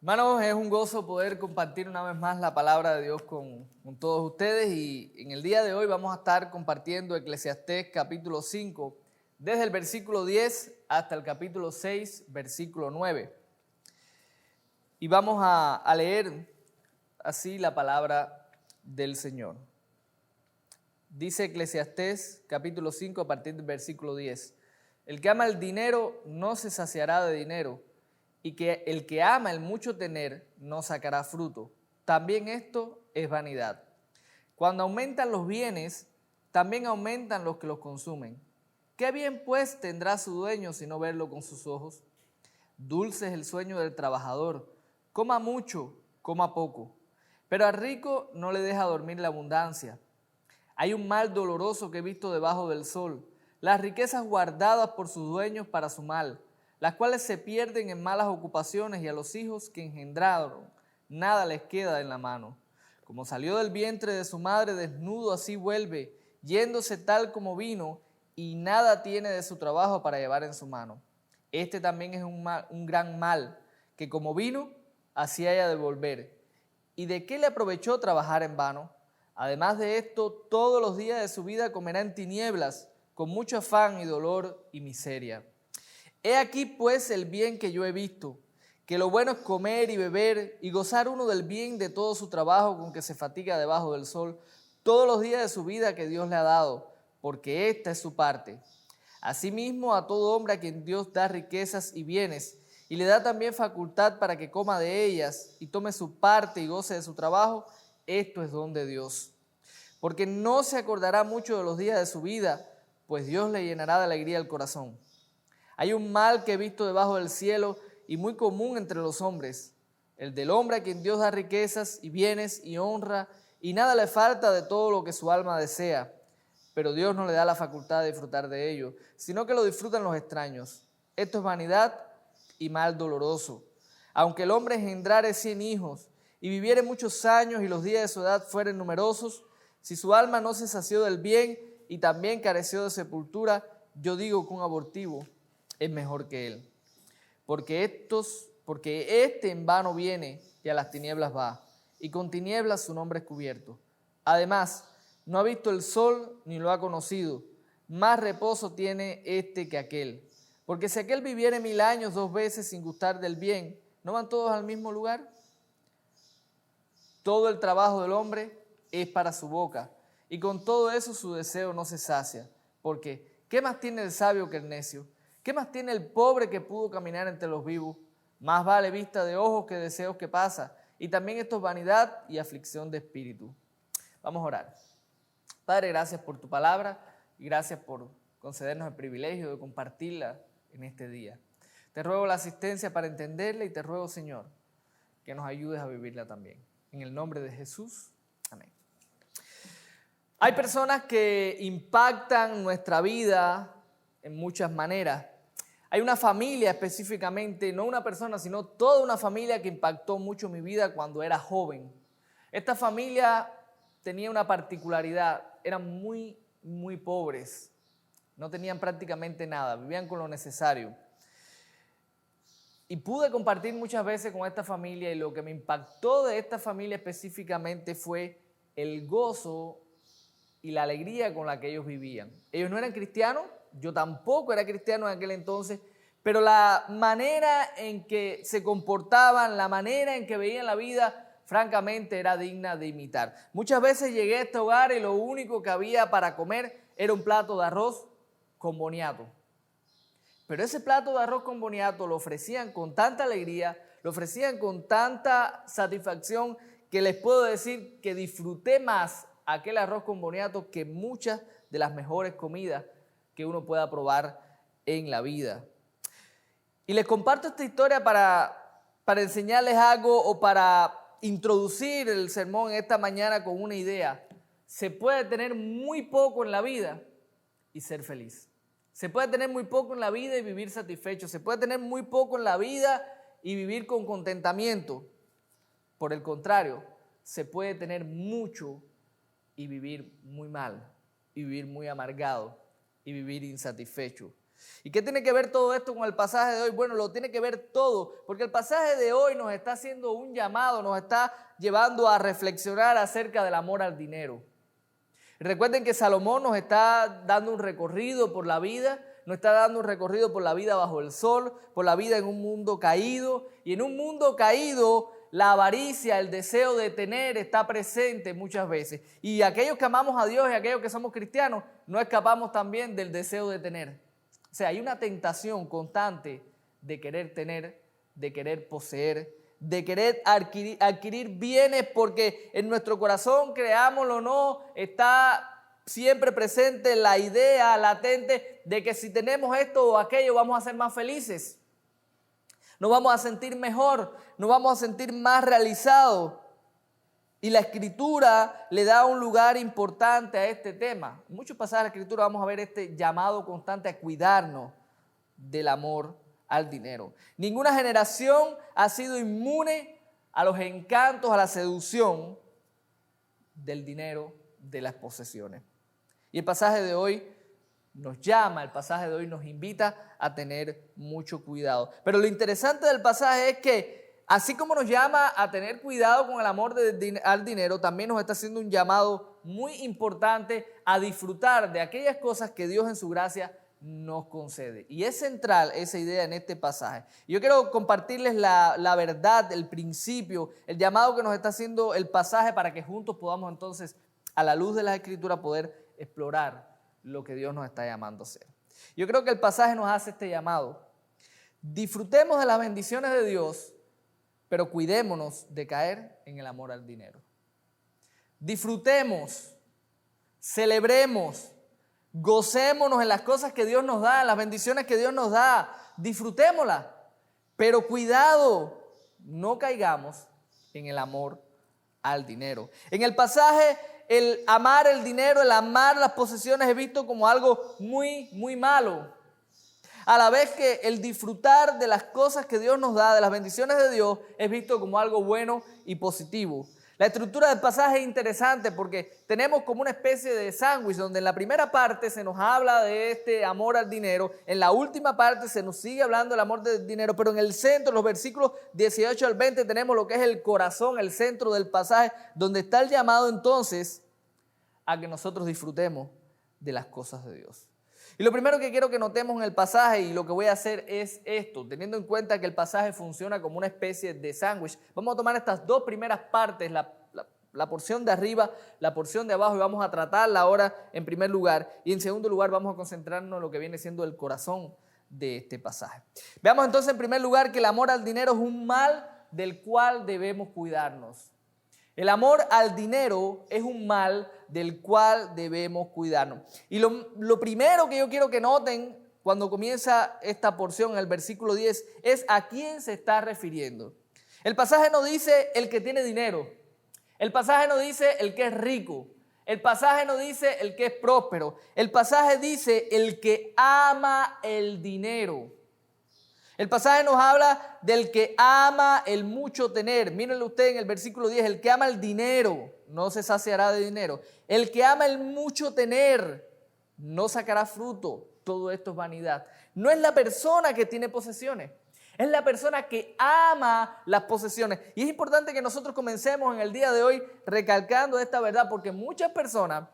Hermanos, es un gozo poder compartir una vez más la palabra de Dios con todos ustedes y en el día de hoy vamos a estar compartiendo Eclesiastés capítulo 5 desde el versículo 10 hasta el capítulo 6, versículo 9. Y vamos a leer así la palabra del Señor. Dice Eclesiastés capítulo 5 a partir del versículo 10. El que ama el dinero no se saciará de dinero, y que el que ama el mucho tener no sacará fruto. También esto es vanidad. Cuando aumentan los bienes, también aumentan los que los consumen. ¿Qué bien pues tendrá su dueño si no verlo con sus ojos? Dulce es el sueño del trabajador, coma mucho, coma poco, pero al rico no le deja dormir la abundancia. Hay un mal doloroso que he visto debajo del sol, las riquezas guardadas por sus dueños para su mal, las cuales se pierden en malas ocupaciones, y a los hijos que engendraron nada les queda en la mano. Como salió del vientre de su madre desnudo, así vuelve, yéndose tal como vino, y nada tiene de su trabajo para llevar en su mano. Este también es un gran mal, que como vino, así haya de volver. ¿Y de qué le aprovechó trabajar en vano? Además de esto, todos los días de su vida comerá en tinieblas, con mucho afán y dolor y miseria. He aquí pues el bien que yo he visto, que lo bueno es comer y beber y gozar uno del bien de todo su trabajo con que se fatiga debajo del sol todos los días de su vida que Dios le ha dado, porque esta es su parte. Asimismo, a todo hombre a quien Dios da riquezas y bienes, y le da también facultad para que coma de ellas y tome su parte y goce de su trabajo, esto es don de Dios. Porque no se acordará mucho de los días de su vida, pues Dios le llenará de alegría el corazón. Hay un mal que he visto debajo del cielo y muy común entre los hombres, el del hombre a quien Dios da riquezas y bienes y honra, y nada le falta de todo lo que su alma desea, pero Dios no le da la facultad de disfrutar de ello, sino que lo disfrutan los extraños. Esto es vanidad y mal doloroso. Aunque el hombre engendrare 100 hijos y viviere muchos años y los días de su edad fueren numerosos, si su alma no se sació del bien y también careció de sepultura, yo digo que un abortivo es mejor que él. Porque este en vano viene y a las tinieblas va, y con tinieblas su nombre es cubierto. Además, no ha visto el sol ni lo ha conocido, más reposo tiene este que aquel. Porque si aquel viviere 1000 años 2 veces sin gustar del bien, ¿no van todos al mismo lugar? Todo el trabajo del hombre es para su boca, y con todo eso su deseo no se sacia. Porque, ¿qué más tiene el sabio que el necio? ¿Qué más tiene el pobre que pudo caminar entre los vivos? Más vale vista de ojos que deseos que pasa. Y también esto es vanidad y aflicción de espíritu. Vamos a orar. Padre, gracias por tu palabra y gracias por concedernos el privilegio de compartirla en este día. Te ruego la asistencia para entenderla y te ruego, Señor, que nos ayudes a vivirla también. En el nombre de Jesús, amén. Hay personas que impactan nuestra vida en muchas maneras. Hay una familia específicamente, no una persona, sino toda una familia que impactó mucho mi vida cuando era joven. Esta familia tenía una particularidad, eran muy pobres, no tenían prácticamente nada, vivían con lo necesario. Y pude compartir muchas veces con esta familia, y lo que me impactó de esta familia específicamente fue el gozo y la alegría con la que ellos vivían. Ellos no eran cristianos, yo tampoco era cristiano en aquel entonces, pero la manera en que se comportaban, la manera en que veían la vida, francamente era digna de imitar. Muchas veces llegué a este hogar y lo único que había para comer era un plato de arroz con boniato. Pero ese plato de arroz con boniato lo ofrecían con tanta alegría, lo ofrecían con tanta satisfacción, que les puedo decir que disfruté más aquel arroz con boniato que muchas de las mejores comidas que uno pueda probar en la vida. Y les comparto esta historia para enseñarles algo o para introducir el sermón esta mañana con una idea. Se puede tener muy poco en la vida y ser feliz. Se puede tener muy poco en la vida y vivir satisfecho. Se puede tener muy poco en la vida y vivir con contentamiento. Por el contrario, se puede tener mucho y vivir muy mal, y vivir muy amargado, y vivir insatisfecho. ¿Y qué tiene que ver todo esto con el pasaje de hoy? Bueno, lo tiene que ver todo, porque el pasaje de hoy nos está haciendo un llamado, nos está llevando a reflexionar acerca del amor al dinero. Recuerden que Salomón nos está dando un recorrido por la vida, nos está dando un recorrido por la vida bajo el sol, por la vida en un mundo caído. Y en un mundo caído, la avaricia, el deseo de tener está presente muchas veces. Y aquellos que amamos a Dios y aquellos que somos cristianos, no escapamos también del deseo de tener. O sea, hay una tentación constante de querer tener, de querer poseer, de querer adquirir bienes, porque en nuestro corazón, creámoslo o no, está siempre presente la idea latente de que si tenemos esto o aquello vamos a ser más felices, nos vamos a sentir mejor, nos vamos a sentir más realizados. Y la Escritura le da un lugar importante a este tema. En muchos pasajes de la Escritura vamos a ver este llamado constante a cuidarnos del amor al dinero. Ninguna generación ha sido inmune a los encantos, a la seducción del dinero, de las posesiones. Y el pasaje de hoy nos llama, el pasaje de hoy nos invita a tener mucho cuidado. Pero lo interesante del pasaje es que así como nos llama a tener cuidado con el amor al dinero, también nos está haciendo un llamado muy importante a disfrutar de aquellas cosas que Dios en su gracia nos concede. Y es central esa idea en este pasaje. Yo quiero compartirles la verdad, el principio, el llamado que nos está haciendo el pasaje para que juntos podamos entonces, a la luz de las Escrituras, poder explorar lo que Dios nos está llamando a hacer. Yo creo que el pasaje nos hace este llamado. Disfrutemos de las bendiciones de Dios, pero cuidémonos de caer en el amor al dinero. Disfrutemos, celebremos, gocémonos en las cosas que Dios nos da, en las bendiciones que Dios nos da, disfrutémoslas, pero cuidado, no caigamos en el amor al dinero. En el pasaje, el amar el dinero, el amar las posesiones es visto como algo muy, muy malo. A la vez que el disfrutar de las cosas que Dios nos da, de las bendiciones de Dios, es visto como algo bueno y positivo. La estructura del pasaje es interesante porque tenemos como una especie de sándwich donde en la primera parte se nos habla de este amor al dinero, en la última parte se nos sigue hablando del amor del dinero, pero en el centro, en los versículos 18 al 20, tenemos lo que es el corazón, el centro del pasaje, donde está el llamado entonces a que nosotros disfrutemos de las cosas de Dios. Y lo primero que quiero que notemos en el pasaje, y lo que voy a hacer es esto, teniendo en cuenta que el pasaje funciona como una especie de sándwich, vamos a tomar estas dos primeras partes, la porción de arriba, la porción de abajo, y vamos a tratarla ahora en primer lugar, y en segundo lugar vamos a concentrarnos en lo que viene siendo el corazón de este pasaje. Veamos entonces en primer lugar que el amor al dinero es un mal del cual debemos cuidarnos. El amor al dinero es un mal del cual debemos cuidarnos. Y lo primero que yo quiero que noten cuando comienza esta porción en el versículo 10 es a quién se está refiriendo. El pasaje no dice el que tiene dinero. El pasaje no dice el que es rico. El pasaje no dice el que es próspero. El pasaje dice el que ama el dinero. El pasaje nos habla del que ama el mucho tener. Mírenlo usted en el versículo 10, el que ama el dinero no se saciará de dinero. El que ama el mucho tener no sacará fruto. Todo esto es vanidad. No es la persona que tiene posesiones, es la persona que ama las posesiones. Y es importante que nosotros comencemos en el día de hoy recalcando esta verdad, porque muchas personas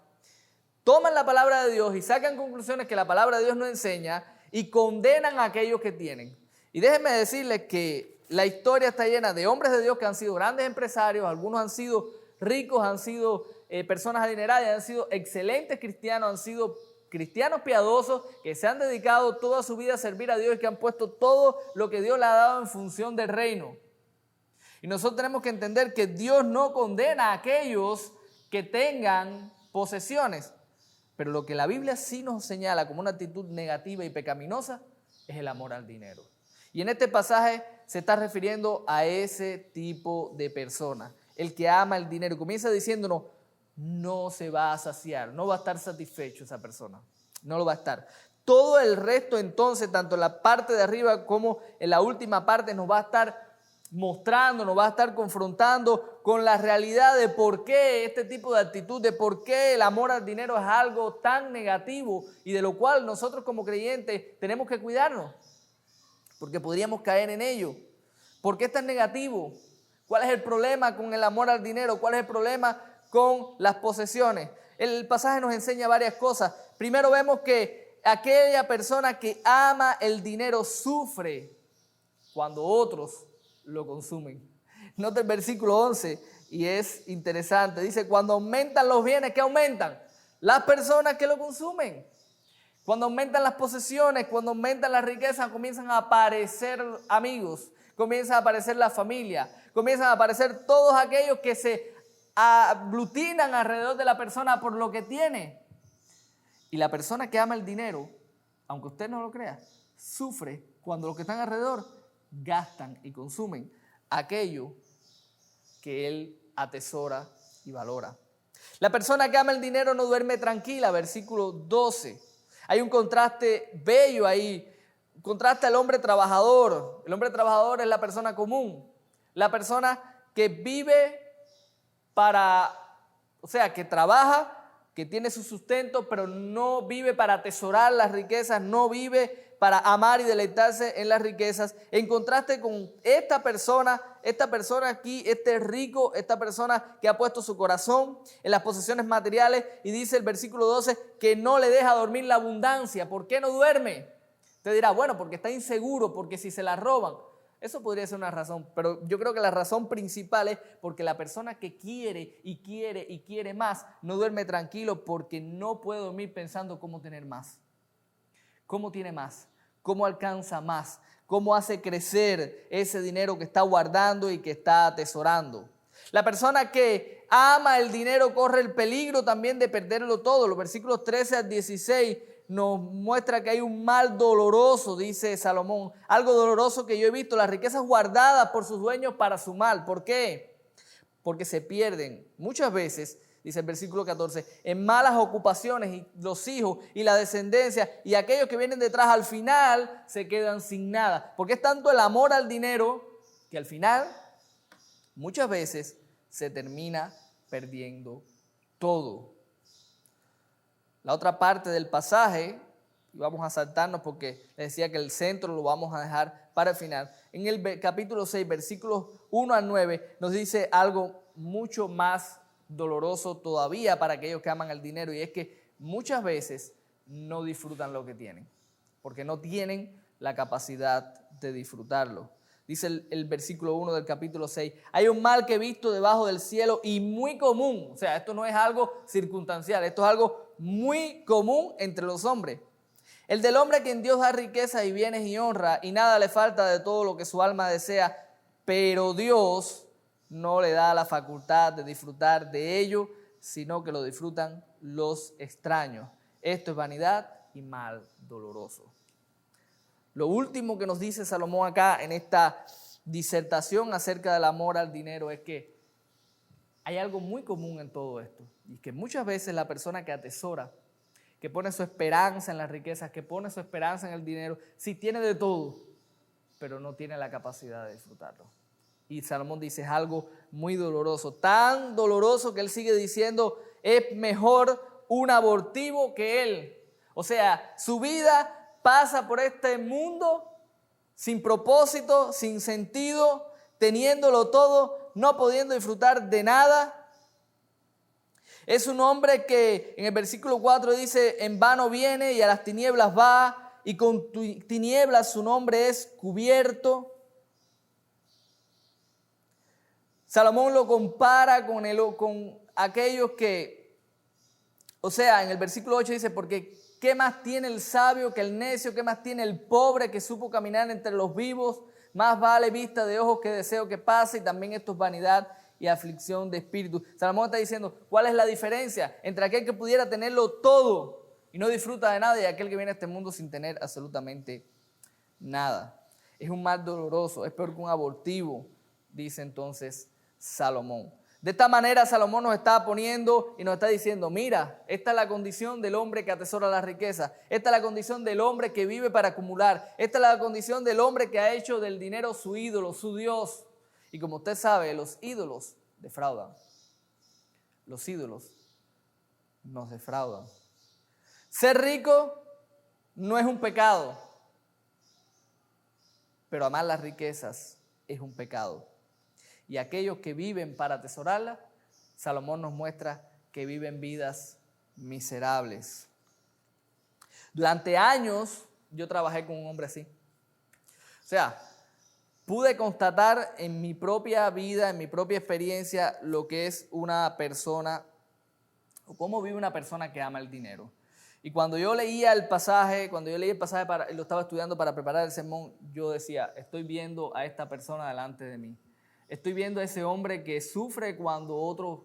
toman la palabra de Dios y sacan conclusiones que la palabra de Dios no enseña y condenan a aquellos que tienen. Y déjenme decirles que la historia está llena de hombres de Dios que han sido grandes empresarios, algunos han sido ricos, han sido personas adineradas, han sido excelentes cristianos, han sido cristianos piadosos que se han dedicado toda su vida a servir a Dios y que han puesto todo lo que Dios le ha dado en función del reino. Y nosotros tenemos que entender que Dios no condena a aquellos que tengan posesiones, pero lo que la Biblia sí nos señala como una actitud negativa y pecaminosa es el amor al dinero. Y en este pasaje se está refiriendo a ese tipo de persona, el que ama el dinero. Comienza diciéndonos, no se va a saciar, no va a estar satisfecho esa persona, no lo va a estar. Todo el resto entonces, tanto en la parte de arriba como en la última parte, nos va a estar mostrando, nos va a estar confrontando con la realidad de por qué este tipo de actitud, de por qué el amor al dinero es algo tan negativo y de lo cual nosotros como creyentes tenemos que cuidarnos, porque podríamos caer en ello. ¿Por qué es tan negativo? ¿Cuál es el problema con el amor al dinero? ¿Cuál es el problema con las posesiones? El pasaje nos enseña varias cosas. Primero vemos que aquella persona que ama el dinero sufre cuando otros lo consumen. Nota el versículo 11 y es interesante. Dice, cuando aumentan los bienes, ¿qué aumentan? Las personas que lo consumen. Cuando aumentan las posesiones, cuando aumentan las riquezas, comienzan a aparecer amigos, comienza a aparecer la familia, comienzan a aparecer todos aquellos que se aglutinan alrededor de la persona por lo que tiene. Y la persona que ama el dinero, aunque usted no lo crea, sufre cuando los que están alrededor gastan y consumen aquello que él atesora y valora. La persona que ama el dinero no duerme tranquila, versículo 12. Hay un contraste bello ahí, un contraste al hombre trabajador. El hombre trabajador es la persona común, la persona que vive que trabaja, que tiene su sustento, pero no vive para atesorar las riquezas, no vive para amar y deleitarse en las riquezas. En contraste con esta persona aquí, este rico, esta persona que ha puesto su corazón en las posesiones materiales, y dice el versículo 12 que no le deja dormir la abundancia. ¿Por qué no duerme? Usted dirá, bueno, porque está inseguro, porque si se la roban. Eso podría ser una razón, pero yo creo que la razón principal es porque la persona que quiere y quiere y quiere más no duerme tranquilo porque no puede dormir pensando cómo tener más. ¿Cómo tiene más? ¿Cómo alcanza más? ¿Cómo hace crecer ese dinero que está guardando y que está atesorando? La persona que ama el dinero corre el peligro también de perderlo todo. Los versículos 13 al 16 nos muestra que hay un mal doloroso, dice Salomón. Algo doloroso que yo he visto, las riquezas guardadas por sus dueños para su mal. ¿Por qué? Porque se pierden muchas veces, dice el versículo 14, en malas ocupaciones, y los hijos y la descendencia y aquellos que vienen detrás al final se quedan sin nada. Porque es tanto el amor al dinero que al final muchas veces se termina perdiendo todo. La otra parte del pasaje, y vamos a saltarnos porque les decía que el centro lo vamos a dejar para el final. En el capítulo 6, versículos 1 al 9, nos dice algo mucho más doloroso todavía para aquellos que aman el dinero, y es que muchas veces no disfrutan lo que tienen, porque no tienen la capacidad de disfrutarlo. Dice el versículo 1 del capítulo 6, hay un mal que he visto debajo del cielo y muy común. O sea, esto no es algo circunstancial, esto es algo muy común entre los hombres. El del hombre a quien Dios da riqueza y bienes y honra y nada le falta de todo lo que su alma desea, pero Dios no le da la facultad de disfrutar de ello, sino que lo disfrutan los extraños. Esto es vanidad y mal doloroso. Lo último que nos dice Salomón acá en esta disertación acerca del amor al dinero es que hay algo muy común en todo esto, y que muchas veces la persona que atesora, que pone su esperanza en las riquezas, que pone su esperanza en el dinero, sí tiene de todo, pero no tiene la capacidad de disfrutarlo. Y Salomón dice, es algo muy doloroso, tan doloroso que él sigue diciendo, es mejor un abortivo que él. O sea, su vida pasa por este mundo sin propósito, sin sentido, teniéndolo todo, no pudiendo disfrutar de nada. Es un hombre que en el versículo 4 dice, en vano viene y a las tinieblas va, y con tinieblas su nombre es cubierto. Salomón lo compara con aquellos que, o sea, en el versículo 8 dice, porque ¿qué más tiene el sabio que el necio? ¿Qué más tiene el pobre que supo caminar entre los vivos? Más vale vista de ojos que deseo que pase, y también esto es vanidad y aflicción de espíritu. Salomón está diciendo, ¿cuál es la diferencia entre aquel que pudiera tenerlo todo y no disfruta de nada y aquel que viene a este mundo sin tener absolutamente nada? Es un mal doloroso, es peor que un abortivo, dice entonces Salomón. De esta manera Salomón nos está poniendo y nos está diciendo, mira, esta es la condición del hombre que atesora la riqueza, esta es la condición del hombre que vive para acumular, esta es la condición del hombre que ha hecho del dinero su ídolo, su Dios. Y como usted sabe, los ídolos defraudan. Los ídolos nos defraudan. Ser rico no es un pecado, pero amar las riquezas es un pecado. Y aquellos que viven para atesorarlas, Salomón nos muestra que viven vidas miserables. Durante años yo trabajé con un hombre así. O sea, pude constatar en mi propia vida, en mi propia experiencia, lo que es una persona, o cómo vive una persona que ama el dinero. Y cuando yo leía el pasaje, lo estaba estudiando para preparar el sermón, yo decía, estoy viendo a esta persona delante de mí. Estoy viendo a ese hombre que sufre cuando otros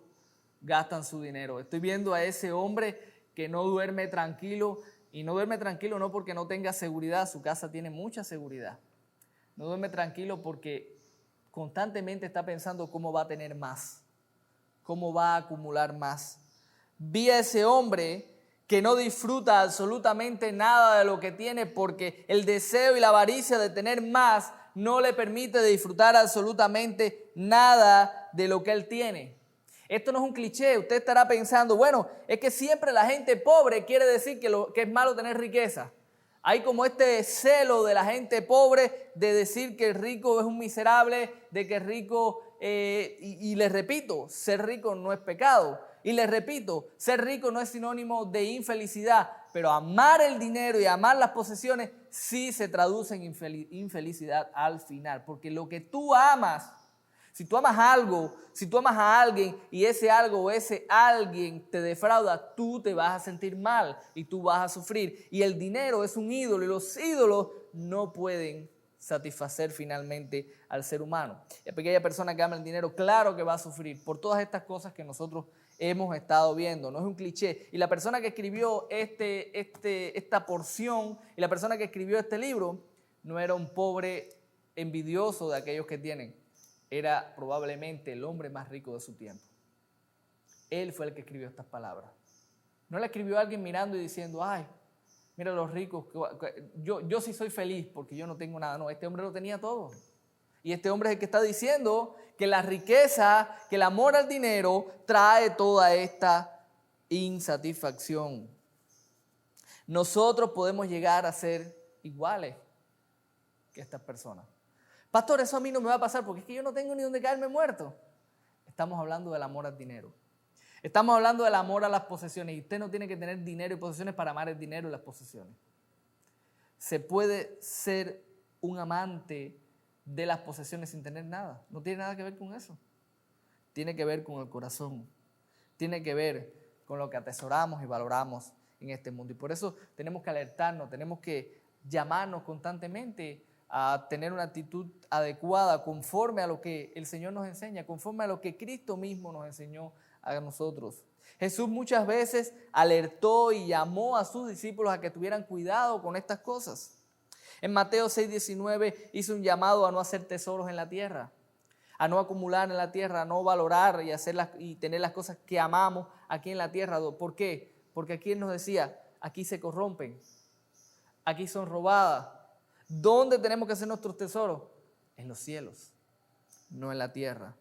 gastan su dinero. Estoy viendo a ese hombre que no duerme tranquilo, y no duerme tranquilo no porque no tenga seguridad, su casa tiene mucha seguridad. No duerme tranquilo porque constantemente está pensando cómo va a tener más, cómo va a acumular más. Vi a ese hombre que no disfruta absolutamente nada de lo que tiene porque el deseo y la avaricia de tener más no le permite disfrutar absolutamente nada de lo que él tiene. Esto no es un cliché. Usted estará pensando, bueno, es que siempre la gente pobre quiere decir que es malo tener riqueza. Hay como este celo de la gente pobre de decir que el rico es un miserable, de que el rico, y les repito, ser rico no es pecado. Y les repito, ser rico no es sinónimo de infelicidad, pero amar el dinero y amar las posesiones sí se traduce en infelicidad al final. Porque lo que tú amas, si tú amas algo, si tú amas a alguien y ese algo o ese alguien te defrauda, tú te vas a sentir mal y tú vas a sufrir. Y el dinero es un ídolo y los ídolos no pueden satisfacer finalmente al ser humano. Y aquella persona que ama el dinero, claro que va a sufrir por todas estas cosas que nosotros hemos estado viendo. No es un cliché. Y la persona que escribió esta porción y la persona que escribió este libro no era un pobre envidioso de aquellos que tienen. Era probablemente el hombre más rico de su tiempo. Él fue el que escribió estas palabras. No la escribió alguien mirando y diciendo, ay, mira los ricos, yo sí soy feliz porque yo no tengo nada. No, este hombre lo tenía todo. Y este hombre es el que está diciendo que la riqueza, que el amor al dinero trae toda esta insatisfacción. Nosotros podemos llegar a ser iguales que estas personas. Pastor, eso a mí no me va a pasar porque es que yo no tengo ni donde caerme muerto. Estamos hablando del amor al dinero. Estamos hablando del amor a las posesiones. Y usted no tiene que tener dinero y posesiones para amar el dinero y las posesiones. Se puede ser un amante de las posesiones sin tener nada. No tiene nada que ver con eso. Tiene que ver con el corazón. Tiene que ver con lo que atesoramos y valoramos en este mundo. Y por eso tenemos que alertarnos, tenemos que llamarnos constantemente a tener una actitud adecuada conforme a lo que el Señor nos enseña, conforme a lo que Cristo mismo nos enseñó a nosotros. Jesús muchas veces alertó y llamó a sus discípulos a que tuvieran cuidado con estas cosas. En Mateo 6:19 hizo un llamado a no hacer tesoros en la tierra, a no acumular en la tierra, a no valorar y tener las cosas que amamos aquí en la tierra. ¿Por qué? Porque aquí Él nos decía, aquí se corrompen, aquí son robadas. ¿Dónde tenemos que hacer nuestros tesoros? En los cielos, no en la tierra.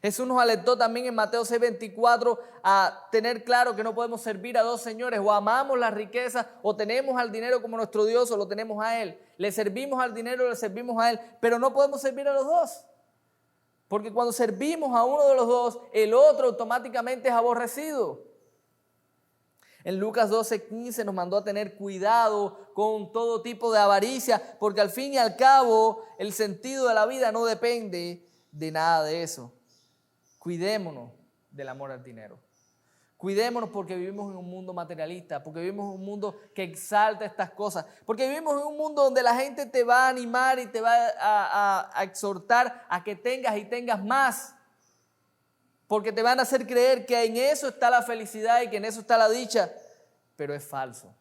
Jesús nos alertó también en Mateo 6:24 a tener claro que no podemos servir a dos señores. O amamos la riqueza o tenemos al dinero como nuestro Dios o lo tenemos a Él. Le servimos al dinero o le servimos a Él, pero no podemos servir a los dos. Porque cuando servimos a uno de los dos, el otro automáticamente es aborrecido. En Lucas 12:15 nos mandó a tener cuidado con todo tipo de avaricia, porque al fin y al cabo el sentido de la vida no depende de nada de eso. Cuidémonos del amor al dinero. Cuidémonos porque vivimos en un mundo materialista, porque vivimos en un mundo que exalta estas cosas, porque vivimos en un mundo donde la gente te va a animar y te va a exhortar a que tengas y tengas más. Porque te van a hacer creer que en eso está la felicidad y que en eso está la dicha. Pero es falso.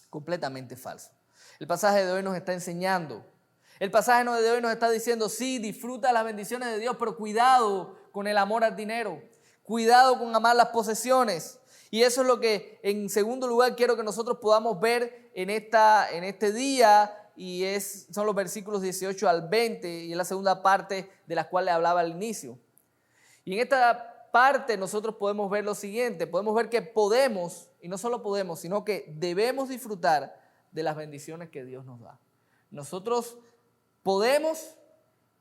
Completamente falso. El pasaje de hoy nos está enseñando. El pasaje de hoy nos está diciendo, sí, disfruta las bendiciones de Dios, pero cuidado con el amor al dinero. Cuidado con amar las posesiones. Y eso es lo que, en segundo lugar, quiero que nosotros podamos ver en este día y son los versículos 18 al 20 y es la segunda parte de la cual le hablaba al inicio. Y en esta parte nosotros podemos ver lo siguiente, podemos ver que podemos, y no solo podemos, sino que debemos disfrutar de las bendiciones que Dios nos da. Nosotros podemos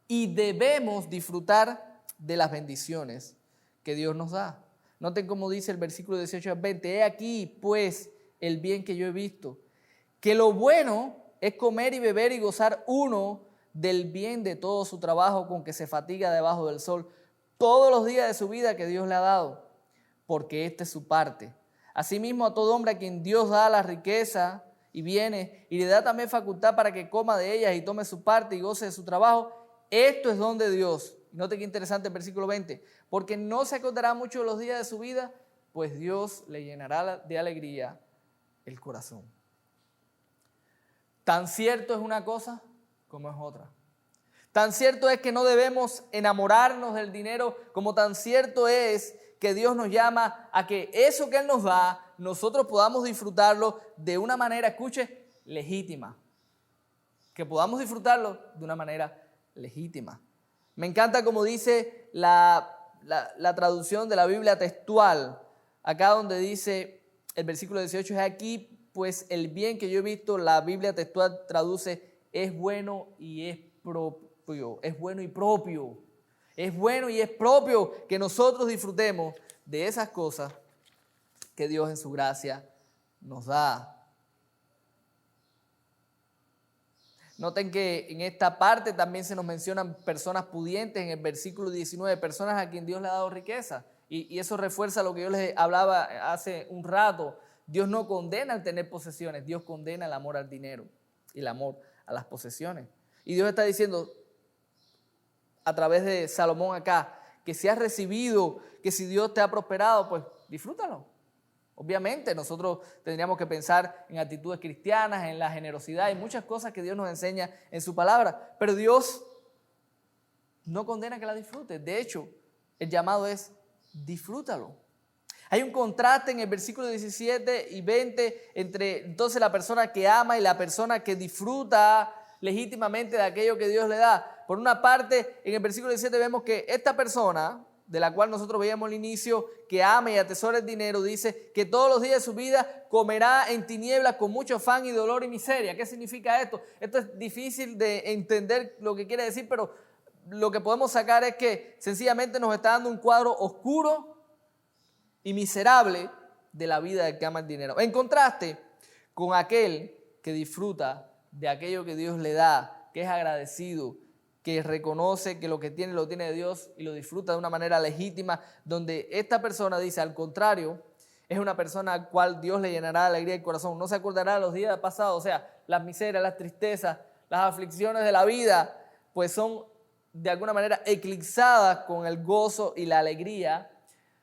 y debemos disfrutar de las bendiciones que Dios nos da. Noten cómo dice el versículo 18 al 20, he aquí pues el bien que yo he visto, que lo bueno es comer y beber y gozar uno del bien de todo su trabajo con que se fatiga debajo del sol todos los días de su vida que Dios le ha dado, porque esta es su parte. Asimismo a todo hombre a quien Dios da la riqueza y bienes y le da también facultad para que coma de ellas y tome su parte y goce de su trabajo, esto es don de Dios. Note qué interesante el versículo 20, porque no se acordará mucho de los días de su vida, pues Dios le llenará de alegría el corazón. Tan cierto es una cosa como es otra. Tan cierto es que no debemos enamorarnos del dinero, como tan cierto es que Dios nos llama a que eso que Él nos da, nosotros podamos disfrutarlo de una manera, escuche, legítima. Que podamos disfrutarlo de una manera legítima. Me encanta como dice la traducción de la Biblia textual, acá donde dice el versículo 18, es aquí, pues el bien que yo he visto, la Biblia textual traduce, es bueno y es propio. Es bueno y propio. Es bueno y es propio que nosotros disfrutemos de esas cosas que Dios en su gracia nos da. Noten que en esta parte también se nos mencionan personas pudientes en el versículo 19, personas a quien Dios le ha dado riqueza. Y eso refuerza lo que yo les hablaba hace un rato. Dios no condena el tener posesiones, Dios condena el amor al dinero y el amor a las posesiones. Y Dios está diciendo a través de Salomón acá, que si has recibido, que si Dios te ha prosperado, pues disfrútalo. Obviamente nosotros tendríamos que pensar en actitudes cristianas, en la generosidad y muchas cosas que Dios nos enseña en su palabra, pero Dios no condena que la disfrutes. De hecho, el llamado es disfrútalo. Hay un contraste en el versículo 17 y 20 entre entonces la persona que ama y la persona que disfruta legítimamente de aquello que Dios le da. Por una parte, en el versículo 17 vemos que esta persona, de la cual nosotros veíamos al inicio, que ama y atesora el dinero, dice que todos los días de su vida comerá en tinieblas con mucho afán y dolor y miseria. ¿Qué significa esto? Esto es difícil de entender lo que quiere decir, pero lo que podemos sacar es que sencillamente nos está dando un cuadro oscuro y miserable de la vida del que ama el dinero. En contraste con aquel que disfruta de aquello que Dios le da, que es agradecido, que reconoce que lo que tiene lo tiene de Dios y lo disfruta de una manera legítima, donde esta persona dice, al contrario, es una persona a la cual Dios le llenará de alegría el corazón. No se acordará de los días pasados, o sea, las miserias, las tristezas, las aflicciones de la vida, pues son de alguna manera eclipsadas con el gozo y la alegría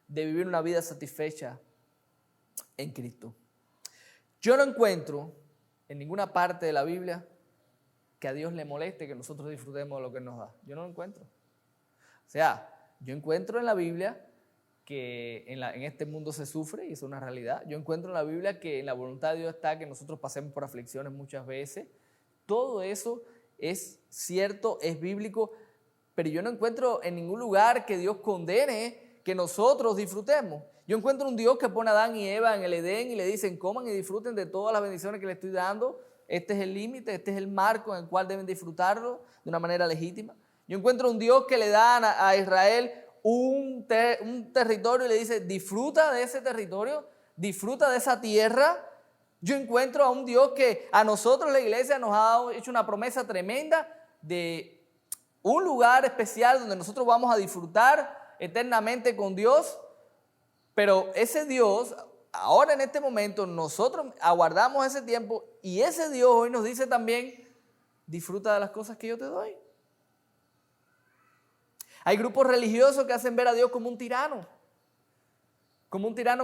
de vivir una vida satisfecha en Cristo. Yo no encuentro en ninguna parte de la Biblia que a Dios le moleste que nosotros disfrutemos de lo que Él nos da. Yo no lo encuentro. O sea, yo encuentro en la Biblia que en este mundo se sufre y es una realidad. Yo encuentro en la Biblia que en la voluntad de Dios está que nosotros pasemos por aflicciones muchas veces. Todo eso es cierto, es bíblico, pero yo no encuentro en ningún lugar que Dios condene que nosotros disfrutemos. Yo encuentro un Dios que pone a Adán y Eva en el Edén y le dicen coman y disfruten de todas las bendiciones que le estoy dando. Este es el límite, este es el marco en el cual deben disfrutarlo de una manera legítima. Yo encuentro un Dios que le da a Israel un territorio y le dice disfruta de ese territorio, disfruta de esa tierra. Yo encuentro a un Dios que a nosotros la iglesia nos ha hecho una promesa tremenda de un lugar especial donde nosotros vamos a disfrutar eternamente con Dios, pero ese Dios, ahora en este momento, nosotros aguardamos ese tiempo y ese Dios hoy nos dice también, disfruta de las cosas que yo te doy. Hay grupos religiosos que hacen ver a Dios como un tirano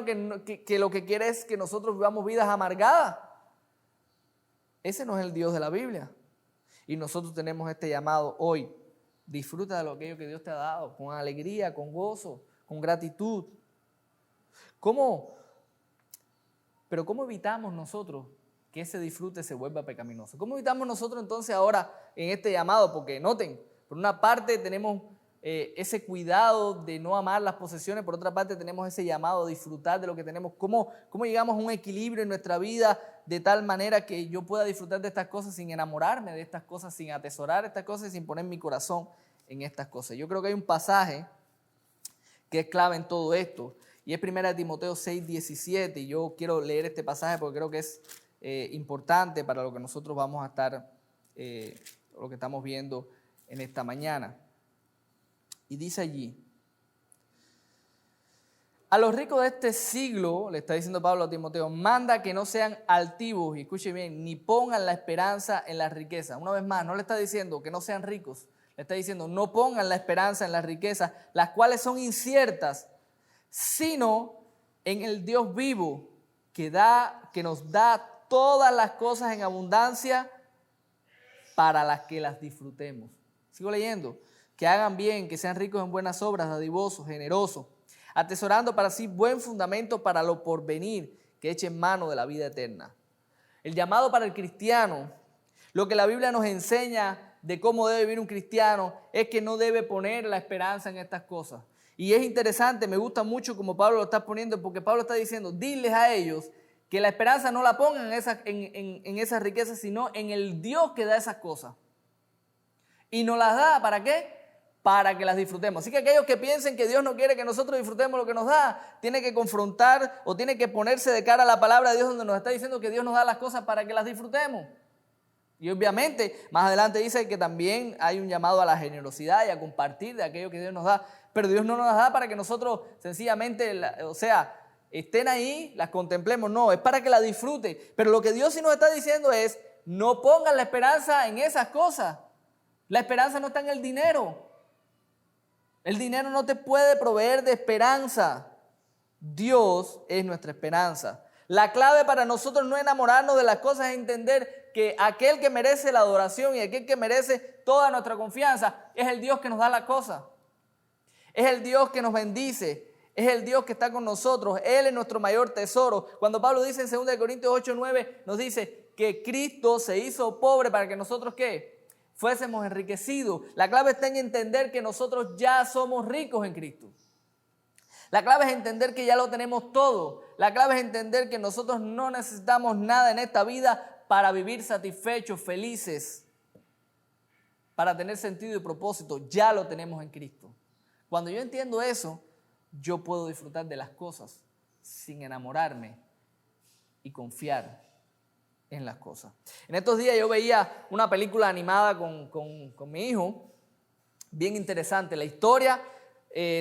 que lo que quiere es que nosotros vivamos vidas amargadas. Ese no es el Dios de la Biblia. Y nosotros tenemos este llamado hoy. Disfruta de aquello que Dios te ha dado, con alegría, con gozo, con gratitud. Pero ¿cómo evitamos nosotros que ese disfrute se vuelva pecaminoso. ¿Cómo evitamos nosotros entonces ahora en este llamado? Porque noten, por una parte tenemos ese cuidado de no amar las posesiones, por otra parte tenemos ese llamado a disfrutar de lo que tenemos. ¿Cómo llegamos a un equilibrio en nuestra vida de tal manera que yo pueda disfrutar de estas cosas sin enamorarme de estas cosas, sin atesorar estas cosas y sin poner mi corazón en estas cosas? Yo creo que hay un pasaje que es clave en todo esto y es 1 Timoteo 6:17, y yo quiero leer este pasaje porque creo que es importante para lo que nosotros vamos a estar, lo que estamos viendo en esta mañana. Y dice allí: a los ricos de este siglo, le está diciendo Pablo a Timoteo, manda que no sean altivos, y escuche bien, ni pongan la esperanza en las riquezas. Una vez más, no le está diciendo que no sean ricos, le está diciendo no pongan la esperanza en las riquezas, las cuales son inciertas, sino en el Dios vivo que nos da todas las cosas en abundancia para las que las disfrutemos. Sigo leyendo. Que hagan bien, que sean ricos en buenas obras, dadivosos, generosos, atesorando para sí buen fundamento para lo porvenir, que echen mano de la vida eterna. El llamado para el cristiano, lo que la Biblia nos enseña de cómo debe vivir un cristiano, es que no debe poner la esperanza en estas cosas. Y es interesante, me gusta mucho como Pablo lo está poniendo, porque Pablo está diciendo, diles a ellos que la esperanza no la pongan en esas riquezas, sino en el Dios que da esas cosas. Y nos las da, ¿para qué? Para que las disfrutemos. Así que aquellos que piensen que Dios no quiere que nosotros disfrutemos lo que nos da, tiene que confrontar o tiene que ponerse de cara a la palabra de Dios, donde nos está diciendo que Dios nos da las cosas para que las disfrutemos. Y obviamente más adelante dice que también hay un llamado a la generosidad y a compartir de aquello que Dios nos da, pero Dios no nos las da para que nosotros sencillamente, estén ahí, las contemplemos. No, es para que las disfruten. Pero lo que Dios sí nos está diciendo es, no pongan la esperanza en esas cosas. La esperanza no está en el dinero. El dinero no te puede proveer de esperanza. Dios es nuestra esperanza. La clave para nosotros no enamorarnos de las cosas es entender que aquel que merece la adoración y aquel que merece toda nuestra confianza es el Dios que nos da las cosas. Es el Dios que nos bendice. Es el Dios que está con nosotros. Él es nuestro mayor tesoro. Cuando Pablo dice en 2 Corintios 8:9, nos dice que Cristo se hizo pobre para que nosotros, ¿qué? Fuésemos enriquecidos. La clave está en entender que nosotros ya somos ricos en Cristo. La clave es entender que ya lo tenemos todo. La clave es entender que nosotros no necesitamos nada en esta vida para vivir satisfechos, felices, para tener sentido y propósito. Ya lo tenemos en Cristo. Cuando yo entiendo eso, yo puedo disfrutar de las cosas sin enamorarme y confiar en las cosas. En estos días yo veía una película animada con mi hijo, bien interesante. La historia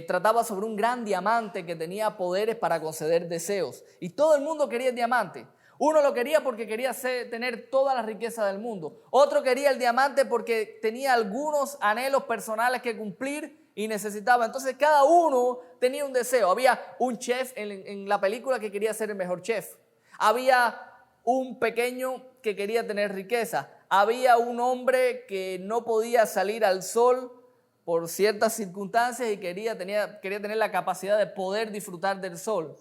trataba sobre un gran diamante que tenía poderes para conceder deseos. Y todo el mundo quería el diamante. Uno lo quería porque quería tener toda la riqueza del mundo. Otro quería el diamante porque tenía algunos anhelos personales que cumplir y necesitaba. Entonces cada uno tenía un deseo. Había un chef en la película que quería ser el mejor chef. Había un pequeño que quería tener riqueza. Había un hombre que no podía salir al sol por ciertas circunstancias y quería tener la capacidad de poder disfrutar del sol.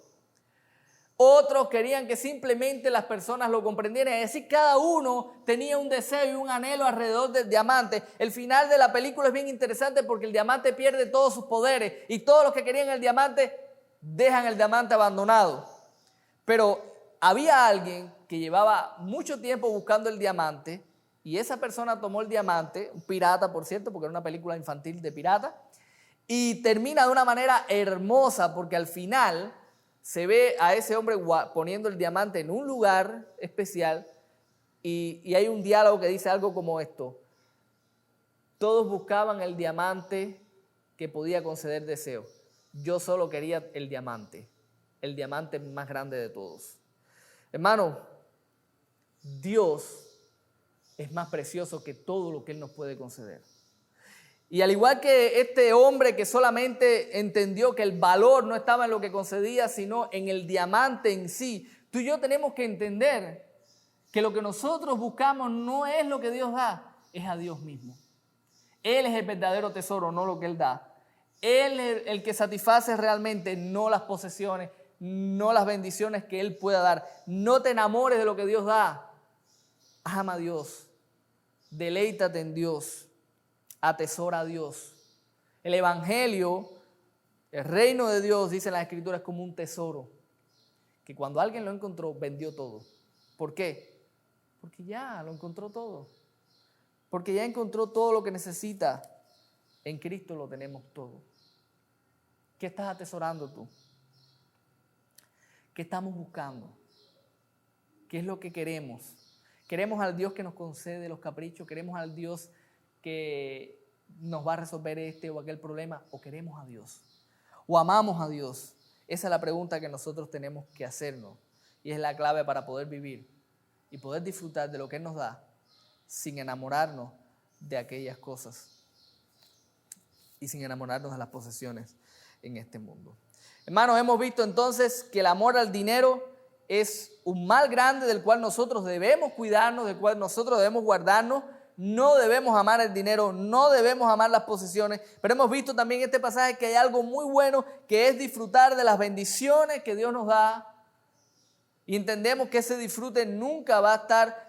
Otros querían que simplemente las personas lo comprendieran. Es decir, cada uno tenía un deseo y un anhelo alrededor del diamante. El final de la película es bien interesante porque el diamante pierde todos sus poderes y todos los que querían el diamante dejan el diamante abandonado. Pero había alguien que llevaba mucho tiempo buscando el diamante y esa persona tomó el diamante, un pirata por cierto, porque era una película infantil de pirata, y termina de una manera hermosa porque al final se ve a ese hombre poniendo el diamante en un lugar especial y hay un diálogo que dice algo como esto: todos buscaban el diamante que podía conceder deseo, yo solo quería el diamante más grande de todos. Hermano, Dios es más precioso que todo lo que Él nos puede conceder. Y al igual que este hombre que solamente entendió que el valor no estaba en lo que concedía, sino en el diamante en sí, tú y yo tenemos que entender que lo que nosotros buscamos no es lo que Dios da, es a Dios mismo. Él es el verdadero tesoro, no lo que Él da. Él es el que satisface realmente, no las posesiones, no las bendiciones que Él pueda dar. No te enamores de lo que Dios da. ama a Dios, deleítate en Dios, atesora a Dios. El Evangelio, el reino de Dios, dice en las Escrituras, es como un tesoro, que cuando alguien lo encontró, vendió todo. ¿Por qué? Porque ya lo encontró todo. Porque ya encontró todo lo que necesita. En Cristo lo tenemos todo. ¿Qué estás atesorando tú? ¿Qué estamos buscando? ¿Qué es lo que queremos? ¿Queremos al Dios que nos concede los caprichos? ¿Queremos al Dios que nos va a resolver este o aquel problema? ¿O queremos a Dios? ¿O amamos a Dios? Esa es la pregunta que nosotros tenemos que hacernos. Y es la clave para poder vivir y poder disfrutar de lo que Él nos da sin enamorarnos de aquellas cosas y sin enamorarnos de las posesiones en este mundo. Hermanos, hemos visto entonces que el amor al dinero es un mal grande del cual nosotros debemos cuidarnos, del cual nosotros debemos guardarnos. No debemos amar el dinero, no debemos amar las posesiones, pero hemos visto también en este pasaje que hay algo muy bueno, que es disfrutar de las bendiciones que Dios nos da. Y entendemos que ese disfrute nunca va a estar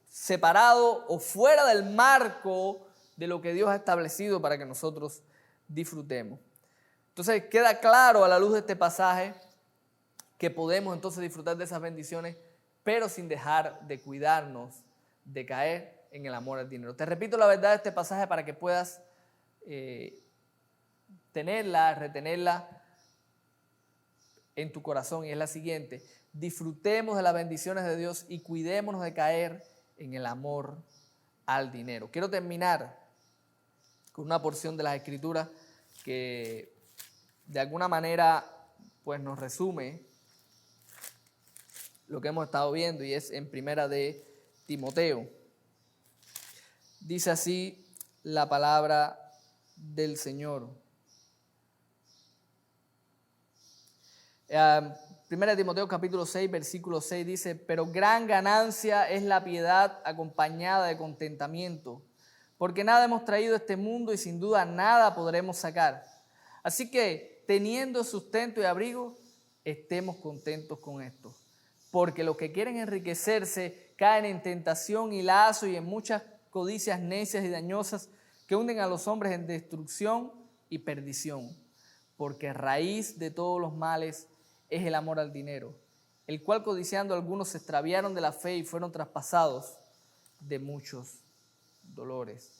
separado o fuera del marco de lo que Dios ha establecido para que nosotros disfrutemos. Entonces queda claro a la luz de este pasaje que podemos entonces disfrutar de esas bendiciones, pero sin dejar de cuidarnos de caer en el amor al dinero. Te repito la verdad de este pasaje para que puedas tenerla, retenerla en tu corazón, y es la siguiente: disfrutemos de las bendiciones de Dios y cuidémonos de caer en el amor al dinero. Quiero terminar con una porción de las Escrituras que de alguna manera pues nos resume lo que hemos estado viendo, y es en Primera de Timoteo. Dice así la palabra del Señor. Primera de Timoteo capítulo 6, versículo 6 dice: pero gran ganancia es la piedad acompañada de contentamiento, porque nada hemos traído a este mundo y sin duda nada podremos sacar. Así que, teniendo sustento y abrigo, estemos contentos con esto. Porque los que quieren enriquecerse caen en tentación y lazo y en muchas codicias necias y dañosas que hunden a los hombres en destrucción y perdición. Porque raíz de todos los males es el amor al dinero, el cual codiciando algunos se extraviaron de la fe y fueron traspasados de muchos dolores.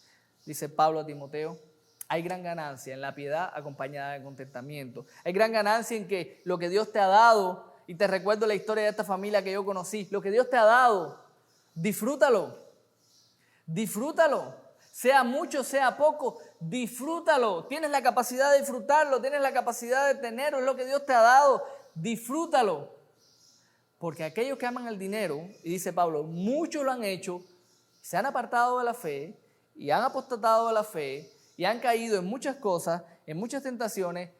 Dice Pablo a Timoteo: hay gran ganancia en la piedad acompañada de contentamiento. Hay gran ganancia en que lo que Dios te ha dado, y te recuerdo la historia de esta familia que yo conocí, lo que Dios te ha dado, disfrútalo. Disfrútalo. Sea mucho, sea poco, disfrútalo. Tienes la capacidad de disfrutarlo, tienes la capacidad de tenerlo, es lo que Dios te ha dado. Disfrútalo. Porque aquellos que aman el dinero, y dice Pablo, muchos lo han hecho, se han apartado de la fe y han apostatado de la fe y han caído en muchas cosas, en muchas tentaciones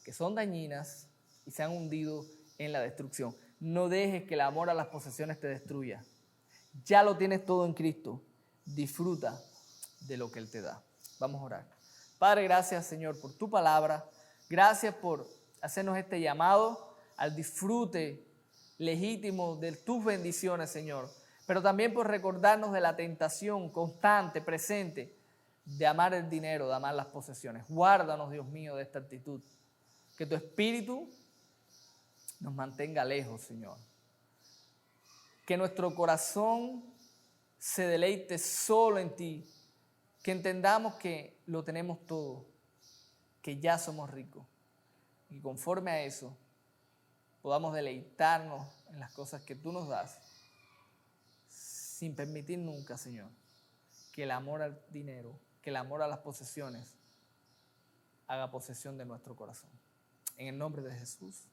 que son dañinas y se han hundido en la destrucción. No dejes que el amor a las posesiones te destruya. Ya lo tienes todo en Cristo. Disfruta de lo que Él te da. Vamos a orar. Padre, gracias, Señor, por tu palabra. Gracias por hacernos este llamado al disfrute legítimo de tus bendiciones, Señor. Pero también por recordarnos de la tentación constante, presente, de amar el dinero, de amar las posesiones. Guárdanos, Dios mío, de esta actitud. Que tu Espíritu nos mantenga lejos, Señor. Que nuestro corazón se deleite solo en ti. Que entendamos que lo tenemos todo, que ya somos ricos. Y conforme a eso, podamos deleitarnos en las cosas que tú nos das, sin permitir nunca, Señor, que el amor al dinero, que el amor a las posesiones haga posesión de nuestro corazón. En el nombre de Jesús.